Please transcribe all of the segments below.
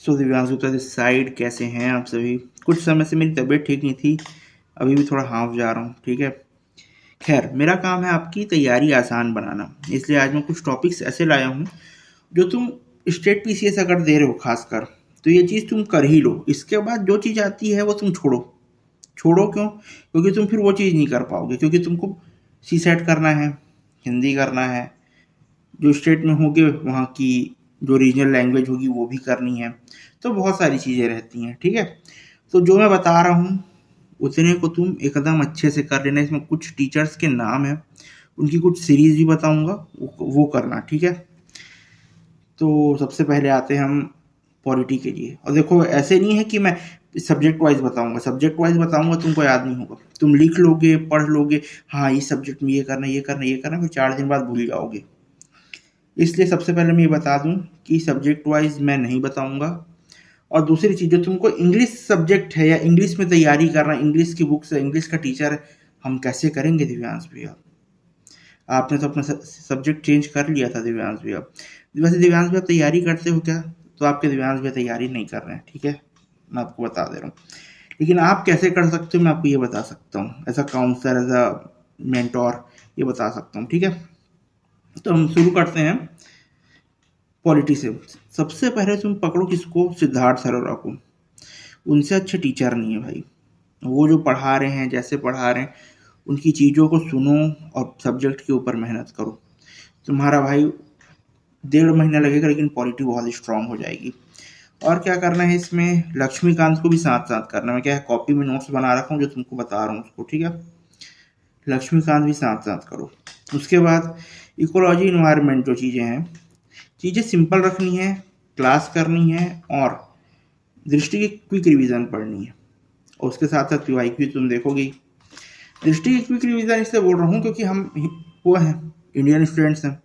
So Divyansh Gupta this side, कैसे हैं आप सभी। कुछ समय से मेरी तबीयत ठीक नहीं थी, अभी भी थोड़ा हाफ जा रहा हूँ, ठीक है। खैर, मेरा काम है आपकी तैयारी आसान बनाना, इसलिए आज मैं कुछ टॉपिक्स ऐसे लाया हूँ जो तुम स्टेट पीसीएस अगर दे रहे हो खासकर, तो ये चीज़ तुम कर ही लो। इसके बाद जो चीज़ आती है वो तुम छोड़ो। छोड़ो क्यों? क्योंकि तुम फिर वो चीज़ नहीं कर पाओगे, क्योंकि तुमको सी सेट करना है, हिंदी करना है, जो स्टेट में होंगे वहाँ की जो रीजनल लैंग्वेज होगी वो भी करनी है, तो बहुत सारी चीज़ें रहती हैं, ठीक है। तो जो मैं बता रहा हूँ उतने को तुम एकदम अच्छे से कर लेना। इसमें कुछ टीचर्स के नाम हैं, उनकी कुछ सीरीज भी बताऊंगा, वो करना, ठीक है। तो सबसे पहले आते हैं हम पॉलिटी के लिए। और देखो, ऐसे नहीं है कि मैं सब्जेक्ट वाइज बताऊंगा, सब्जेक्ट वाइज बताऊंगा तुमको याद नहीं होगा, तुम लिख लोगे, पढ़ लोगे, हाँ इस सब्जेक्ट में ये करना, ये करना, ये करना, फिर 4 दिन बाद भूल जाओगे। इसलिए सबसे पहले मैं ये बता दूं कि सब्जेक्ट वाइज मैं नहीं बताऊंगा। और दूसरी चीज़, जो तुमको इंग्लिश सब्जेक्ट है या इंग्लिश में तैयारी करना, इंग्लिश की बुक्स है, इंग्लिश का टीचर है, हम कैसे करेंगे दिव्यांश भैया? आपने तो अपना सब्जेक्ट चेंज कर लिया था दिव्यांश भैया। वैसे दिव्यांश भैया तैयारी करते हो क्या? तो आपके दिव्यांश भैया तैयारी नहीं कर रहे हैं, ठीक है, मैं आपको बता दे रहा हूँ। लेकिन आप कैसे कर सकते हो मैं आपको ये बता सकता हूँ, as a counsellor, as a mentor, ये बता सकता हूँ, ठीक है। तो हम शुरू करते हैं पॉलिटी से। सबसे पहले तुम पकड़ो किसको? सिद्धार्थ सरोरा को। उनसे अच्छे टीचर नहीं है भाई। वो जो पढ़ा रहे हैं, जैसे पढ़ा रहे हैं, उनकी चीज़ों को सुनो और सब्जेक्ट के ऊपर मेहनत करो। तुम्हारा भाई 1.5 महीना लगेगा, लेकिन पॉलिटी बहुत स्ट्रांग हो जाएगी। और क्या करना है इसमें, लक्ष्मीकांत को भी साथ साथ करना है। मैं क्या है, कॉपी में नोट्स बना रखा हूँ जो तुमको बता रहा हूँ उसको, ठीक है। लक्ष्मीकांत भी साथ साथ करो। उसके बाद इकोलॉजी इन्वायरमेंट, जो चीज़ें हैं, चीज़ें सिंपल रखनी है, क्लास करनी है, और दृष्टि की क्विक रिवीजन पढ़नी है। और उसके साथ साथ पीवाईक्यू भी तुम देखोगे। दृष्टि की क्विक रिवीजन इसलिए बोल रहा हूँ क्योंकि हम वो हैं, इंडियन स्टूडेंट्स हैं।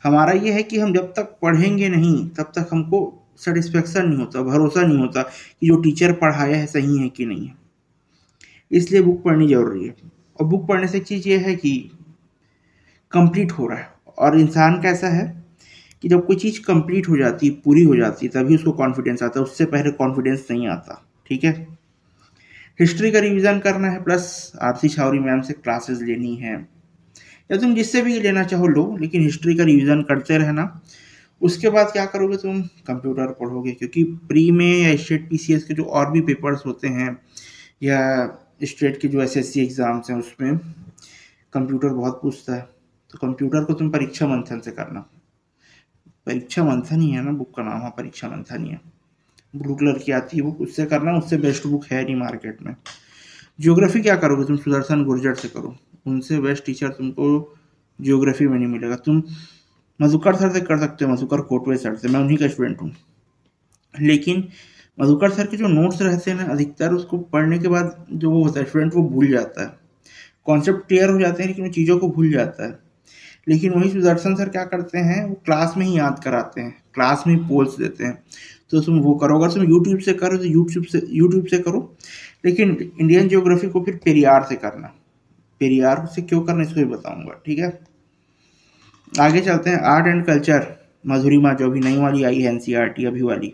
हमारा ये है कि हम जब तक पढ़ेंगे नहीं तब तक हमको सेटिस्फेक्शन नहीं होता, भरोसा नहीं होता कि जो टीचर पढ़ाया है सही है कि नहीं है। इसलिए बुक पढ़नी जरूरी है। और बुक पढ़ने से एक चीज़ ये है कि कंप्लीट हो रहा है। और इंसान कैसा है कि जब कोई चीज़ कंप्लीट हो जाती है, पूरी हो जाती है, तभी उसको कॉन्फिडेंस आता है, उससे पहले कॉन्फिडेंस नहीं आता, ठीक है। हिस्ट्री का रिवीजन करना है, प्लस आरती छावरी मैम से क्लासेस लेनी है, या तुम जिससे भी लेना चाहो लो, लेकिन हिस्ट्री का रिवीजन करते रहना। उसके बाद क्या करोगे, तुम कंप्यूटर पढ़ोगे, क्योंकि प्री में या स्टेट पीसीएस के जो और भी पेपर्स होते हैं, या स्टेट के जो एसएससी एग्ज़ाम्स हैं, उसमें कंप्यूटर बहुत पूछता है। तो कंप्यूटर को तुम परीक्षा मंथन से करना। परीक्षा मंथन ही है ना बुक का नाम? हाँ, परीक्षा मंथन ही है। ब्लू कलर की आती है बुक, उससे करना। उससे बेस्ट बुक है नहीं मार्केट में। ज्योग्राफी क्या करोगे तुम? सुदर्शन गुर्जर से करो। उनसे बेस्ट टीचर तुमको ज्योग्राफी में नहीं मिलेगा। तुम मधुकर सर से कर सकते हो, मधुकर कोटवे सर से, मैं उन्हीं का स्टूडेंट हूँ। लेकिन मधुकर सर के जो नोट्स रहते हैं ना, अधिकतर उसको पढ़ने के बाद जो वो होता है स्टूडेंट, वो भूल जाता है। कॉन्सेप्ट क्लियर हो जाते हैं, लेकिन वो चीज़ों को भूल जाता है। लेकिन वही सुदर्शन सर क्या करते हैं, वो क्लास में ही याद कराते हैं, क्लास में ही पोल्स देते हैं। तो तुम वो करो। अगर तुम यूट्यूब से करो तो यूट्यूब से करो, लेकिन इंडियन ज्योग्राफी को फिर पेरियार से करना। पेरियार से क्यों करना इसको भी बताऊंगा, ठीक है। आगे चलते हैं, आर्ट एंड कल्चर। मधुरिमा जो अभी नई वाली आई है, एनसीईआरटी अभी वाली,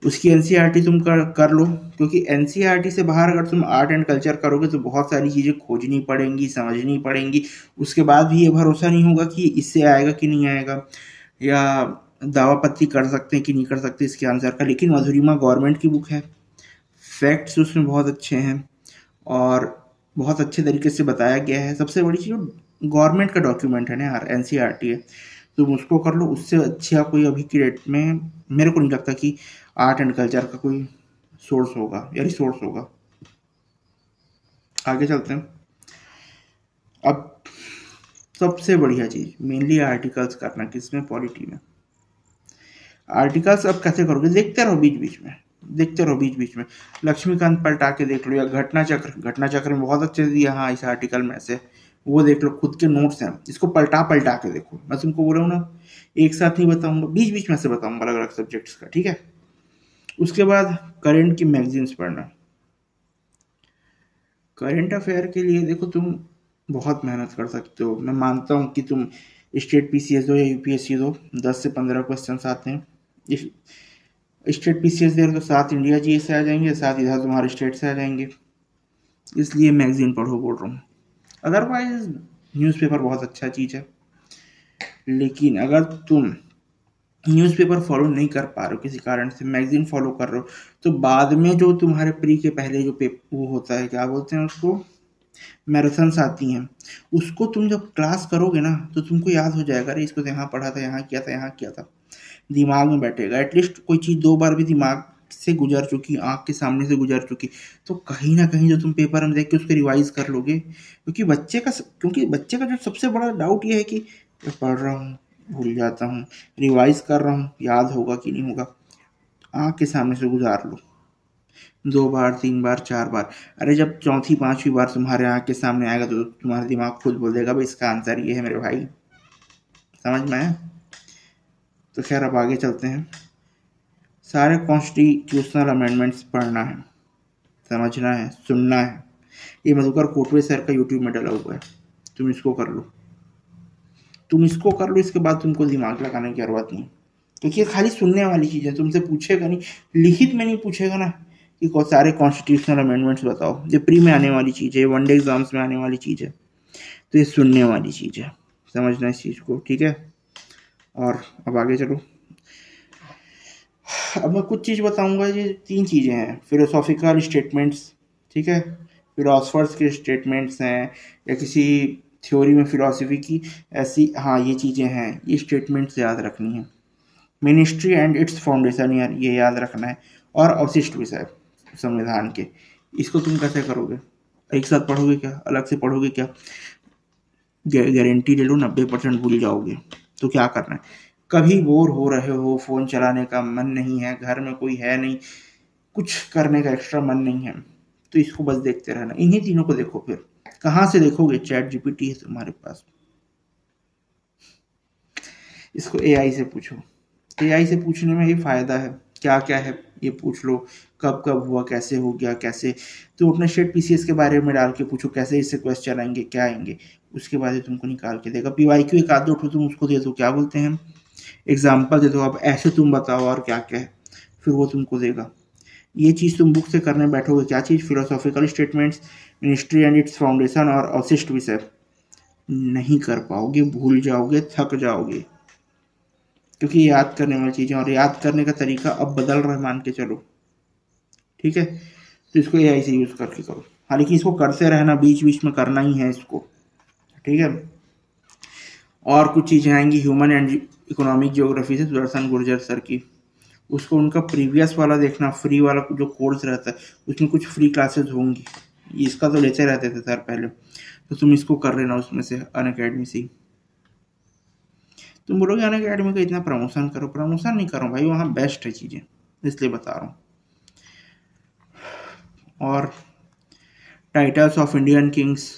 उसकी एनसीईआरटी तुम कर लो। क्योंकि एनसीईआरटी से बाहर अगर तुम आर्ट एंड कल्चर करोगे तो बहुत सारी चीज़ें खोजनी पड़ेंगी, समझनी पड़ेंगी। उसके बाद भी ये भरोसा नहीं होगा कि इससे आएगा कि नहीं आएगा, या दावापत्ती कर सकते हैं कि नहीं कर सकते इसके आंसर का। लेकिन मधुरिमा गवर्नमेंट की बुक है, फैक्ट्स उसमें बहुत अच्छे हैं, और बहुत अच्छे तरीके से बताया गया है। सबसे बड़ी चीज़, गवर्नमेंट का डॉक्यूमेंट है ना यार, एनसीईआरटी है, तुम उसको कर लो। उससे अच्छा कोई अभी की डेट में मेरे को नहीं लगता कि आर्ट एंड कल्चर का कोई सोर्स होगा या रिसोर्स होगा। आगे चलते हैं। अब सबसे बढ़िया चीज़, मेनली आर्टिकल्स करना किसमें, पॉलिटी में। आर्टिकल्स अब कैसे करोगे, देखते रहो बीच बीच में, देखते रहो बीच बीच में। लक्ष्मीकांत पलटा के देख लो, या घटना चक्र, घटना चक्र में बहुत अच्छे से दिया, हाँ इस आर्टिकल में से वो देख लो। खुद के नोट्स हैं, इसको पलटा पलटा के देखो। मैं तुमको बोल रहा हूँ ना, एक साथ नहीं बताऊंगा, बीच बीच में से बताऊंगा अलग अलग सब्जेक्ट्स का, ठीक है। उसके बाद करंट की मैगजीन्स पढ़ना। करंट अफेयर के लिए देखो, तुम बहुत मेहनत कर सकते हो। मैं मानता हूँ कि तुम स्टेट पीसीएस दो या यूपीएससी दो, 10 से 15 क्वेश्चन आते हैं। स्टेट पीसीएस दे रहे हो तो 7 इंडिया जी से आ जाएंगे, 7 इधर तुम्हारे स्टेट से आ जाएंगे, इसलिए मैगजीन पढ़ो बोल रहा हूँ। अदरवाइज न्यूज़पेपर बहुत अच्छा चीज़ है, लेकिन अगर तुम न्यूज़पेपर फॉलो नहीं कर पा रहे हो किसी कारण से, मैगजीन फॉलो कर रहे हो, तो बाद में जो तुम्हारे प्री के पहले जो वो होता है, क्या बोलते हैं उसको, मैराथन्स आती हैं, उसको तुम जब क्लास करोगे ना तो तुमको याद हो जाएगा, अरे इसको तो यहाँ पढ़ा था, यहाँ किया था, यहाँ किया था, दिमाग में बैठेगा। एटलीस्ट कोई चीज़ 2 बार भी दिमाग से गुजर चुकी, आँख के सामने से गुजर चुकी, तो कहीं ना कहीं जो तुम पेपर में देख के उसको रिवाइज कर लोगे। क्योंकि बच्चे का जो सबसे बड़ा डाउट ये है कि मैं पढ़ रहा हूँ, भूल जाता हूँ, रिवाइज कर रहा हूँ, याद होगा कि नहीं होगा। आँख के सामने से गुजार लो, 2 बार, 3 बार, 4 बार। अरे जब चौथी 5वीं बार तुम्हारे आँख के सामने आएगा तो तुम्हारा दिमाग खुद बोल देगा भाई इसका आंसर ये है मेरे भाई, समझ में आया। तो खैर अब आगे चलते हैं। सारे कॉन्स्टिट्यूशनल अमेंडमेंट्स पढ़ना है, समझना है, सुनना है। ये मधुकर कोटवे सर का यूट्यूब में डला हुआ है, तुम इसको कर लो, इसके बाद तुमको दिमाग लगाने की जरूरत नहीं, क्योंकि ये खाली सुनने वाली चीज़ है, तुमसे पूछेगा नहीं, लिखित में नहीं पूछेगा ना कि सारे कॉन्स्टिट्यूशनल अमेंडमेंट्स बताओ। ये प्री में आने वाली चीज़ है, वनडे एग्जाम्स में आने वाली चीज़ है, तो ये सुनने वाली चीज़ है, समझना इस चीज़ को, ठीक है। और अब आगे चलो। अब मैं कुछ चीज़ बताऊंगा, ये 3 चीज़ें हैं, फिलोसॉफिकल स्टेटमेंट्स, ठीक है, फिलोसफर्स के स्टेटमेंट्स हैं या किसी थ्योरी में फिलोसफी की ऐसी, हाँ ये चीज़ें हैं, ये स्टेटमेंट्स याद रखनी है। मिनिस्ट्री एंड इट्स फाउंडेशन यार ये याद रखना है, और अवशिष्ट विषय संविधान के, इसको तुम कैसे करोगे, एक साथ पढ़ोगे क्या, अलग से पढ़ोगे क्या, गारंटी ले लो 90% भूल जाओगे। तो क्या करना है, कभी बोर हो रहे हो, फ़ोन चलाने का मन नहीं है, घर में कोई है नहीं, कुछ करने का एक्स्ट्रा मन नहीं है, तो इसको बस देखते रहना, इन्हीं तीनों को देखो। फिर कहाँ से देखोगे, चैट जीपीटी है तुम्हारे पास, इसको एआई से पूछो। एआई से पूछने में ये फ़ायदा है, क्या क्या है ये पूछ लो, कब कब हुआ, कैसे हो गया, कैसे, तो अपने स्टेट पीसीएस के बारे में डाल के पूछो, कैसे इससे क्वेश्चन आएंगे, क्या आएंगे, उसके बाद ही तुमको निकाल के देगा। पीवाईक्यू एक आध दो तुम उसको दे दो, क्या बोलते हैं, एग्जाम्पल दे दो, अब ऐसे तुम बताओ और क्या क्या है, फिर वो तुमको देगा। ये चीज़ तुम बुक से करने बैठोगे, क्या चीज़, philosophical statements, ministry and its foundation और अवशिष्ट विषय, नहीं कर पाओगे, भूल जाओगे, थक जाओगे, क्योंकि याद करने वाली चीज़ें, और याद करने का तरीका अब बदल रहा है, मान के चलो, ठीक है। तो इसको एआई से यूज़ करके करो, हालांकि इसको करते रहना, बीच बीच में करना ही है इसको, ठीक है। और कुछ चीज़ें आएंगी ह्यूमन एंड इकोनॉमिक ज्योग्राफी से सुदर्शन गुर्जर सर की, उसको उनका प्रीवियस वाला देखना, फ्री वाला जो कोर्स रहता है उसमें कुछ फ्री क्लासेस होंगी, इसका तो लेते रहते थे सर पहले, तो तुम इसको कर लेना उसमें से, अनअकैडमी से। तुम बोलोगे अनअकैडमी का इतना प्रमोशन करो, प्रमोशन नहीं करो भाई, वहाँ बेस्ट है चीज़ें, इसलिए बता रहा हूँ। और टाइटल्स ऑफ इंडियन किंग्स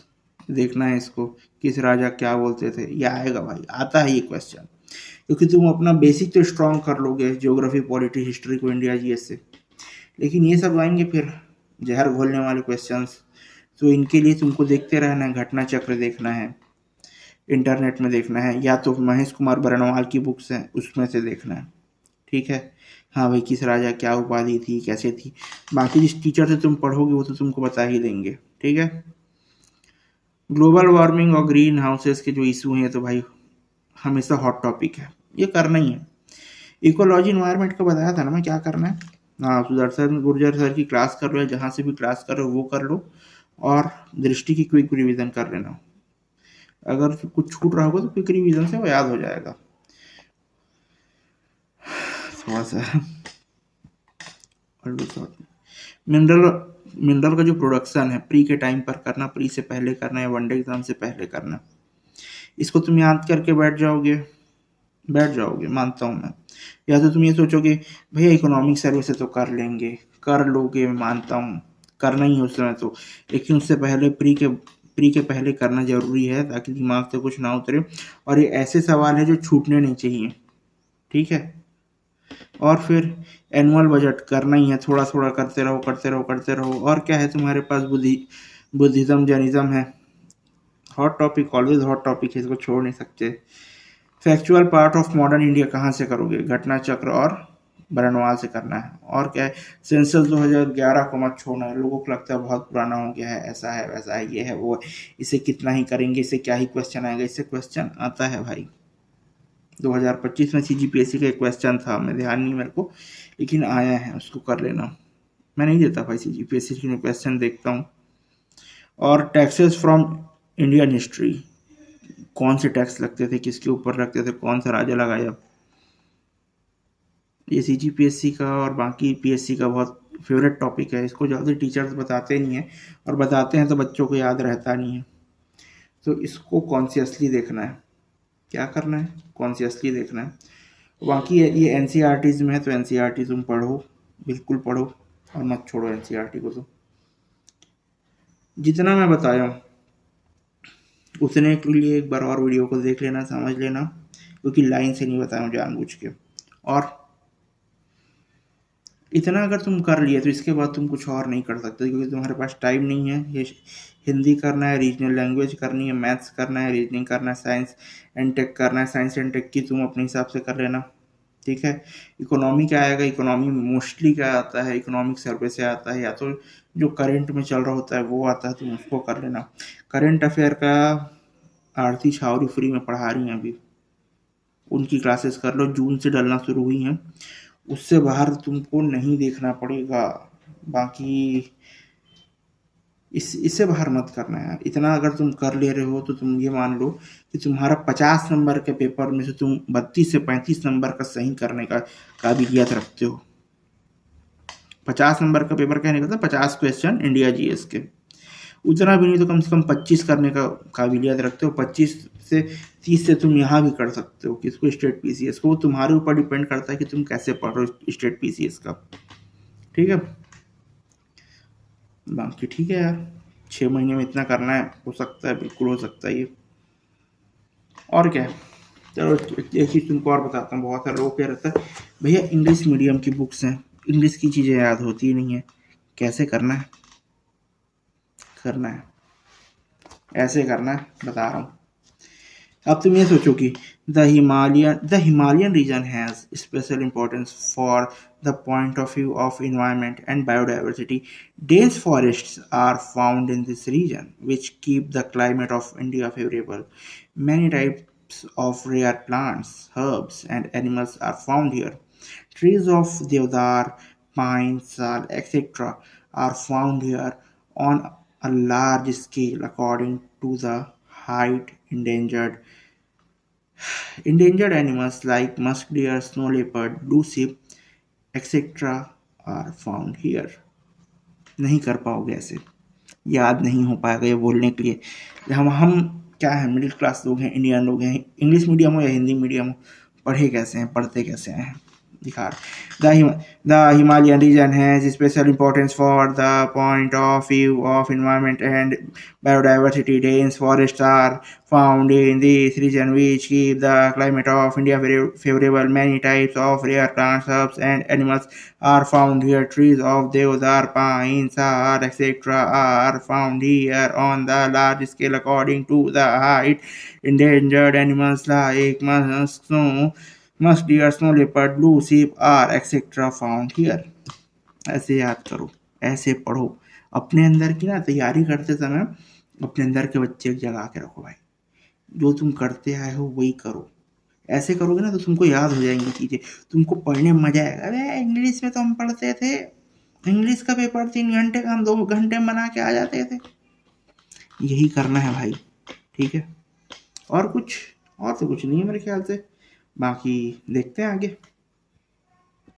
देखना है इसको, किस राजा क्या बोलते थे, ये आएगा भाई, आता है ये क्वेश्चन, क्योंकि तुम अपना बेसिक तो स्ट्रॉन्ग कर लोगे ज्योग्राफी, पॉलिटी, हिस्ट्री को, इंडिया जीएस से, लेकिन ये सब आएंगे फिर जहर घोलने वाले क्वेश्चंस, तो इनके लिए तुमको देखते रहना है, घटना चक्र देखना है, इंटरनेट में देखना है, या तो महेश कुमार बरनवाल की बुक्स हैं उसमें से देखना है, ठीक है। हाँ भाई, किस राजा क्या उपाधि थी, कैसे थी, बाकी जिस टीचर से तुम पढ़ोगे वो तो तुमको बता ही देंगे, ठीक है। ग्लोबल वार्मिंग और ग्रीन हाउसेस के जो इशू हैं तो भाई हमेशा हॉट टॉपिक है, ये करना ही है। इकोलॉजी इन्वायरमेंट का बताया था ना मैं क्या करना है, हाँ सुदर्शन गुर्जर सर की क्लास कर लो, या जहाँ से भी क्लास कर रहे हो वो कर लो, और दृष्टि की क्विक रिवीजन कर लेना, अगर कुछ छूट रहा होगा तो क्विक रिवीजन से वो याद हो जाएगा थोड़ा सा। मिनरल का जो प्रोडक्शन है प्री के टाइम पर करना, प्री से पहले करना या वनडे एग्जाम से पहले करना, इसको तुम याद करके बैठ जाओगे मानता हूँ मैं। या तो तुम ये सोचोगे भैया इकोनॉमिक सर्विस तो कर लेंगे, कर लोगे, मानता हूँ करना ही है उस समय तो, लेकिन उससे पहले प्री के पहले करना जरूरी है ताकि दिमाग से कुछ ना उतरे, और ये ऐसे सवाल है जो छूटने नहीं चाहिए, ठीक है। और फिर एनुअल बजट करना ही है, थोड़ा थोड़ा करते रहो। और क्या है तुम्हारे पास, बुद्धिज्म, जैनिज्म है, hot topic, always hot topic है, इसको छोड़ नहीं सकते। Factual part of modern India कहाँ से करोगे, घटना चक्र और बरनवाल से करना है। और क्या है, सेंसस 2011 को मत छोड़ना है, लोगों को लगता है बहुत पुराना हो गया है, ऐसा है वैसा है, ये है वो है, इसे कितना ही करेंगे, इससे क्या ही क्वेश्चन आएगा। इससे क्वेश्चन आता है भाई। 2025 में CGPSC का एक क्वेश्चन था, मैं ध्यान नहीं मेरे को, लेकिन आया है, उसको कर लेना। मैं नहीं देता भाई CGPSC के क्वेश्चन देखता हूँ। और टैक्सेस फ्रॉम इंडियन हिस्ट्री, कौन से टैक्स लगते थे, किसके ऊपर लगते थे, कौन सा राजा लगाया, ये CGPSC का और बाकी PSC का बहुत फेवरेट टॉपिक है। इसको जल्दी टीचर्स बताते नहीं हैं, और बताते हैं तो बच्चों को याद रहता नहीं है। तो इसको कॉन्शियसली देखना है, क्या करना है, कॉन्शियसली देखना है। बाकी ये NCERTs में है, तो NCERT तुम पढ़ो, बिल्कुल पढ़ो, और मत छोड़ो NCERT को। तो जितना मैं बताया हूँ उतने के लिए एक बार और वीडियो को देख लेना, समझ लेना, क्योंकि लाइन से नहीं बताया हूँ जानबूझ के। और इतना अगर तुम कर लिए तो इसके बाद तुम कुछ और नहीं कर सकते, क्योंकि तुम्हारे पास टाइम नहीं है। ये हिंदी करना है, रीजनल लैंग्वेज करनी है, मैथ्स करना है, रीजनिंग करना है, साइंस एंड टेक करना है। साइंस एंड टेक की तुम अपने हिसाब से कर लेना, ठीक है। इकोनॉमी क्या आएगा, इकोनॉमी मोस्टली क्या आता है, इकोनॉमिक सर्वे से आता है, या तो जो करंट में चल रहा होता है वो आता है, तुम उसको कर लेना। करंट अफेयर का आरती छावरी फ्री में पढ़ा रही हैं अभी, उनकी क्लासेस कर लो, जून से डलना शुरू हुई हैं, उससे बाहर तुमको नहीं देखना पड़ेगा। बाकी इससे बाहर मत करना यार। इतना अगर तुम कर ले रहे हो तो तुम ये मान लो कि तुम्हारा 50 नंबर के पेपर में से तुम 32 से 35 नंबर का सही करने का काबिलियत रखते हो। 50 नंबर का पेपर क्या निकलता है, 50 क्वेश्चन इंडिया GS के, उतना भी नहीं तो कम से कम 25 करने का काबिलियत रखते हो। 25 से 30 से तुम यहाँ भी कर सकते हो, किसको, स्टेट PCS को। वो तुम्हारे ऊपर डिपेंड करता है कि तुम कैसे पढ़ रहे हो स्टेट PCS का, ठीक है। बाकी ठीक है यार, 6 महीने में इतना करना है, हो सकता है, बिल्कुल हो सकता है ये। और क्या है, चलो एक चीज़ तुमको और बताता हूँ। बहुत सारे लोग क्या रहता है, भैया इंग्लिश मीडियम की बुक्स हैं, इंग्लिश की चीज़ें याद होती ही नहीं है। कैसे करना है, करना है ऐसे करना है, बता रहा हूँ। अब तुम ये सोचो कि the Himalayan region has special importance for the point of view of environment and biodiversity. Dense forests are found in this region, which keep the climate of India favorable. Many types of rare plants, herbs, and animals are found here. Trees of deodar, pine, sal, etc. are found here on a large scale according to the height. Endangered animals like musk deer, snow leopard, blue sheep, etc. are found here. नहीं कर पाओगे ऐसे, याद नहीं हो पाएगा ये बोलने के लिए। हम क्या है, मिडिल क्लास लोग हैं, इंडियन लोग हैं, इंग्लिश मीडियम हो या हिंदी मीडियम हो, पढ़े कैसे हैं, पढ़ते कैसे हैं। दिखा the Himalayan region has special importance for the point of view of environment and biodiversity. Dense forests are found in this region, which keep the climate of India very favorable. Many types of rare plants, herbs, and animals are found here. Trees of deodar, pine, sal, etc. are found here on the large scale according to the height. Endangered animals like musk deer, snow leopard, blue sheep are etc. found here. ऐसे याद करो, ऐसे पढ़ो। अपने अंदर की ना तैयारी करते समय अपने अंदर के बच्चे जगा के रखो भाई, जो तुम करते आए हो वही करो। ऐसे करोगे ना तो तुमको याद हो जाएंगी चीज़ें, तुमको पढ़ने में मजा आएगा। अरे इंग्लिश में तो हम पढ़ते थे, इंग्लिश का पेपर 3 घंटे का हम 2 घंटे में बना के आ जाते थे। यही करना है भाई, ठीक है। और तो कुछ नहीं है मेरे ख्याल से। बाकी देखते हैं आगे।